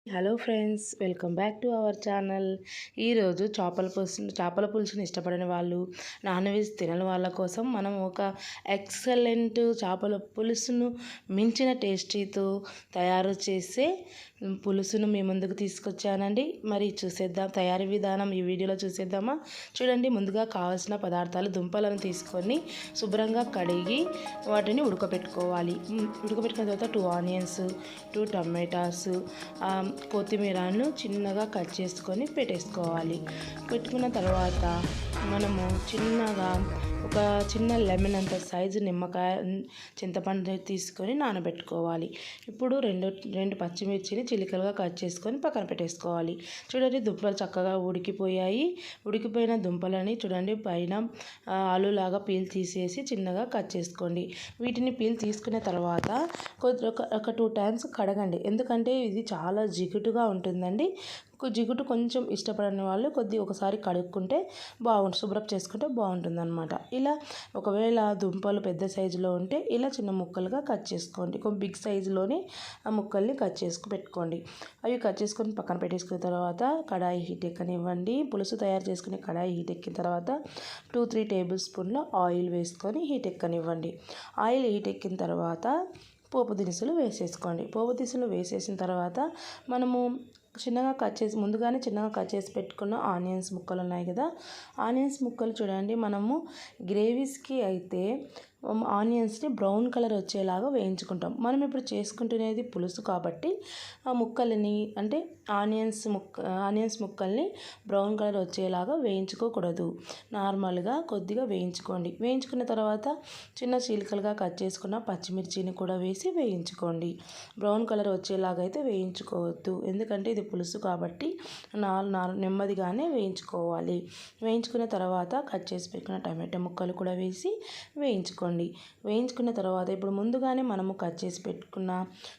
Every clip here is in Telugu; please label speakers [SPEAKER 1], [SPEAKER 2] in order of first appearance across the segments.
[SPEAKER 1] Hello friends, welcome back to our channel. ఈరోజు చేపల పులుసుని ఇష్టపడని వాళ్ళు, నాన్ వెజ్ తినని వాళ్ళ కోసం మనం ఒక ఎక్సలెంట్ చేపల పులుసును మించిన టేస్టీతో తయారు చేసే పులుసును మీ ముందుకు తీసుకొచ్చానండి. మరి చూసేద్దాం తయారీ విధానం ఈ వీడియోలో చూసేద్దామా? చూడండి, ముందుగా కావాల్సిన పదార్థాలు: దుంపలను తీసుకొని శుభ్రంగా కడిగి వాటిని ఉడకబెట్టుకోవాలి. ఉడకబెట్టుకున్న తర్వాత 2 ఆనియన్స్, 2 టమాటాస్, కొత్తిమీరను చిన్నగా కట్ చేసుకొని పెట్టేసుకోవాలి. పెట్టుకున్న తర్వాత మనము చిన్నగా ఒక చిన్న లెమన్ అంత సైజు నిమ్మకాయ చింతపండు తీసుకొని నానబెట్టుకోవాలి. ఇప్పుడు రెండు పచ్చిమిర్చిని చిలికలుగా కట్ చేసుకొని పక్కన పెట్టేసుకోవాలి. చూడండి, దుంపలు చక్కగా ఉడికిపోయాయి. ఉడికిపోయిన దుంపలని చూడండి పైన ఆలులాగా పీల్ తీసేసి చిన్నగా కట్ చేసుకోండి. వీటిని పీల్ తీసుకున్న తర్వాత ఒక 2 టైమ్స్ కడగండి, ఎందుకంటే ఇది చాలా జిగుటుగా ఉంటుందండి. జిగుటు కొంచెం ఇష్టపడని వాళ్ళు ఒకసారి కడుక్కుంటే శుభ్రం చేసుకుంటే బాగుంటుంది అనమాట. ఇలా ఒకవేళ దుంపలు పెద్ద సైజులో ఉంటే ఇలా చిన్న ముక్కలుగా కట్ చేసుకోండి. బిగ్ సైజులోని ఆ ముక్కల్ని కట్ చేసుకు పెట్టుకోండి. అవి కట్ చేసుకొని పక్కన పెట్టేసుకున్న తర్వాత కడాయి హీట్ ఎక్కనివ్వండి. పులుసు తయారు చేసుకునే కడాయి హీట్ ఎక్కిన తర్వాత 2-3 టేబుల్ స్పూన్ల ఆయిల్ వేసుకొని హీట్ ఎక్కనివ్వండి. ఆయిల్ హీట్ ఎక్కిన తర్వాత పోపు దినుసులు వేసేసుకోండి. పోపు దినుసులు వేసేసిన తర్వాత మనము ముందుగానే చిన్నగా కట్ చేసి పెట్టుకున్న ఆనియన్స్ ముక్కలు ఉన్నాయి కదా, ఆనియన్స్ ముక్కలు చూడండి, మనము గ్రేవీస్కి అయితే ఆనియన్స్ని బ్రౌన్ కలర్ వచ్చేలాగా వేయించుకుంటాం. మనం ఇప్పుడు చేసుకుంటునేది పులుసు కాబట్టి ఆ ముక్కలని అంటే ఆనియన్స్ ముక్కల్ని బ్రౌన్ కలర్ వచ్చేలాగా వేయించుకోకూడదు. నార్మల్గా కొద్దిగా వేయించుకోండి. వేయించుకున్న తర్వాత చిన్న చీలికలుగా కట్ చేసుకున్న పచ్చిమిర్చిని కూడా వేసి వేయించుకోండి. బ్రౌన్ కలర్ వచ్చేలాగా అయితే వేయించుకోవద్దు, ఎందుకంటే ఇది పులుసు కాబట్టి నెమ్మదిగానే వేయించుకోవాలి. వేయించుకున్న తర్వాత కట్ చేసి పెట్టుకున్న టమాటా ముక్కలు కూడా వేసి వేయించుకోండి. వేయించుకున్న తర్వాత ఇప్పుడు ముందుగానే మనము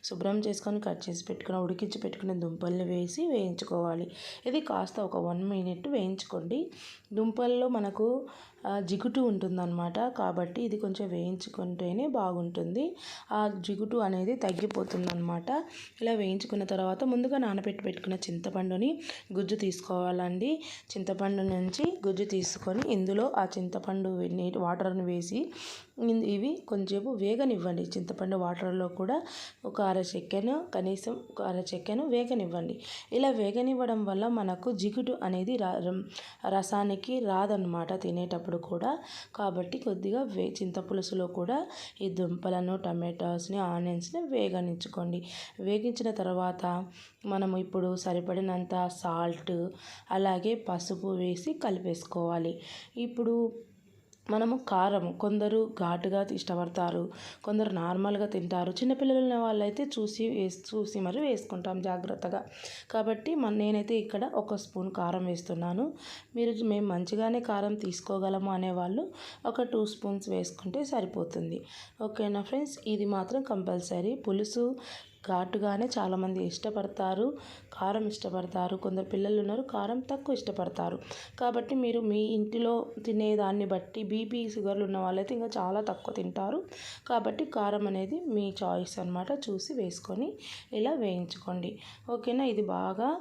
[SPEAKER 1] శుభ్రం చేసుకొని కట్ చేసి పెట్టుకున్న ఉడికించి పెట్టుకున్న దుంపల్ని వేసి వేయించుకోవాలి. ఇది కాస్త ఒక 1 మినిట్ వేయించుకోండి. దుంపల్లో మనకు జిగుటు ఉంటుందన్నమాట, కాబట్టి ఇది కొంచెం వేయించుకుంటేనే బాగుంటుంది. ఆ జిగుటు అనేది తగ్గిపోతుందన్నమాట. ఇలా వేయించుకున్న తర్వాత ముందుగా పెట్టుకున్న చింతపండుని గుజ్జు తీసుకోవాలండి. చింతపండు నుంచి గుజ్జు తీసుకొని ఇందులో ఆ చింతపండు వాటర్ని వేసి ఇవి కొంచెంసేపు వేగనివ్వండి. చింతపండు వాటర్లో కూడా కనీసం ఒక అర సెకండ్ వేగనివ్వండి. ఇలా వేగనివ్వడం వల్ల మనకు జిగుటు అనేది రసానికి రాదన్నమాట తినేటప్పుడు కూడా. కాబట్టి కొద్దిగా చింతపులుసులో కూడా ఈ దుంపలను, టమాటాస్ని, ఆనియన్స్ని వేగనించుకోండి. వేగించిన తర్వాత మనము ఇప్పుడు సరిపడినంత సాల్ట్ అలాగే పసుపు వేసి కలిపేసుకోవాలి. ఇప్పుడు మనము కారం, కొందరు ఘాటుగా ఇష్టపడతారు, కొందరు నార్మల్గా తింటారు. చిన్నపిల్లలు ఉన్న వాళ్ళైతే చూసి మరి వేసుకుంటాం జాగ్రత్తగా. కాబట్టి నేనైతే ఇక్కడ 1 స్పూన్ కారం వేస్తున్నాను. మేము మంచిగానే కారం తీసుకోగలము అనేవాళ్ళు ఒక 2 స్పూన్స్ వేసుకుంటే సరిపోతుంది. ఓకేనా ఫ్రెండ్స్, ఇది మాత్రం కంపల్సరీ. పులుసు ఘాటుగానే చాలామంది ఇష్టపడతారు, కారం ఇష్టపడతారు. కొందరు పిల్లలు ఉన్నారు కారం తక్కువ ఇష్టపడతారు. కాబట్టి మీరు మీ ఇంటిలో తినేదాన్ని బట్టి బీపీ, షుగర్లు ఉన్న వాళ్ళైతే ఇంకా చాలా తక్కువ తింటారు. కాబట్టి కారం అనేది మీ చాయిస్ అనమాట, చూసి వేసుకొని ఇలా వేయించుకోండి. ఓకేనా, ఇది బాగా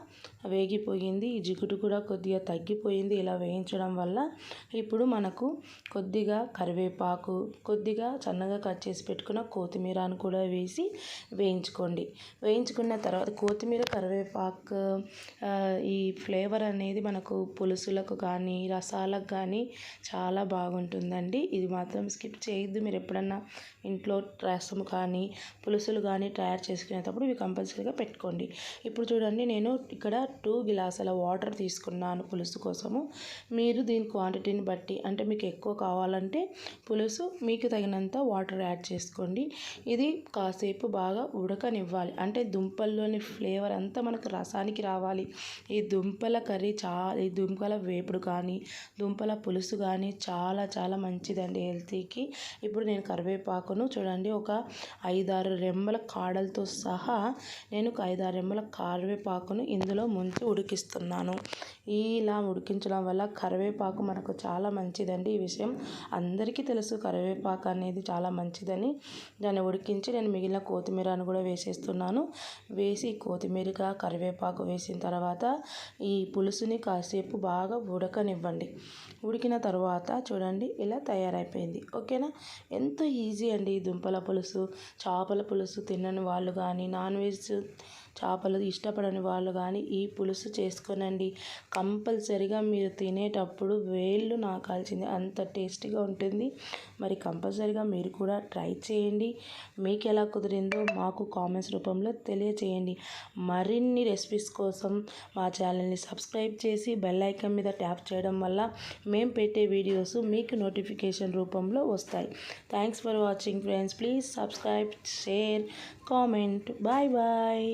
[SPEAKER 1] వేగిపోయింది. ఈ జిగుటు కూడా కొద్దిగా తగ్గిపోయింది ఇలా వేయించడం వల్ల. ఇప్పుడు మనకు కొద్దిగా కరివేపాకు, కొద్దిగా సన్నగా కట్ చేసి పెట్టుకున్న కొత్తిమీరను కూడా వేసి వేయించుకోండి. వేయించుకున్న తర్వాత కొత్తిమీర, కరివేపాకు ఈ ఫ్లేవర్ అనేది మనకు పులుసులకు కానీ రసాలకు కానీ చాలా బాగుంటుందండి. ఇది మాత్రం స్కిప్ చేయొద్దు. మీరు ఎప్పుడన్నా ఇంట్లో రసం కానీ పులుసులు కానీ తయారు చేసుకునేటప్పుడు ఇవి కంపల్సరీగా పెట్టుకోండి. ఇప్పుడు చూడండి, నేను ఇక్కడ 2 గ్లాసుల వాటర్ తీసుకున్నాను పులుసు కోసము. మీరు దీని క్వాంటిటీని బట్టి, అంటే మీకు ఎక్కువ కావాలంటే పులుసు మీకు తగినంత వాటర్ యాడ్ చేసుకోండి. ఇది కాసేపు బాగా ఉడకనివ్వాలి, అంటే దుంపల్లోని ఫ్లేవర్ అంతా మనకు రసానికి రావాలి. ఈ దుంపల కర్రీ ఈ దుంపల వేపుడు కానీ దుంపల పులుసు కానీ చాలా చాలా మంచిదండి హెల్తీకి. ఇప్పుడు నేను కరివేపాకు కరివేపాకును చూడండి, ఒక 5-6 రెమ్మల కాడలతో సహా నేను ఒక 5-6 రెమ్మల కరివేపాకును ఇందులో ముంచి ఉడికిస్తున్నాను. ఇలా ఉడికించడం వల్ల కరివేపాకు మనకు చాలా మంచిదండి. ఈ విషయం అందరికీ తెలుసు, కరివేపాకు అనేది చాలా మంచిదని. దాన్ని ఉడికించి నేను మిగిలిన కొత్తిమీరను కూడా వేసేస్తున్నాను. వేసి కొత్తిమీరగా కరివేపాకు వేసిన తర్వాత ఈ పులుసుని కాసేపు బాగా ఉడకనివ్వండి. ఉడికిన తర్వాత చూడండి ఇలా తయారైపోయింది. ఓకేనా? ఎంతో ఈజీ అండి ఈ దుంపల పులుసు. చేపల పులుసు తినని వాళ్ళు కానీ, నాన్ వెజ్ చేపలు ఇష్టపడని వాళ్ళు కానీ ఈ పులుసు చేసుకోనండి. కంపల్సరిగా మీరు తినేటప్పుడు వేళ్ళు నాకాల్సింది, అంత టేస్టీగా ఉంటుంది. మరి కంపల్సరిగా మీరు కూడా ట్రై చేయండి. మీకు ఎలా కుదిరిందో మాకు కామెంట్స్ రూపంలో తెలియచేయండి. మరిన్ని రెసిపీస్ కోసం మా ఛానల్ని సబ్స్క్రైబ్ చేసి బెల్ ఐకాన్ మీద ట్యాప్ చేయడం వల్ల మేము పెట్టే వీడియోస్ మీకు నోటిఫికేషన్ రూపంలో వస్తాయి. Thanks for watching friends. Please subscribe, share, comment. Bye bye.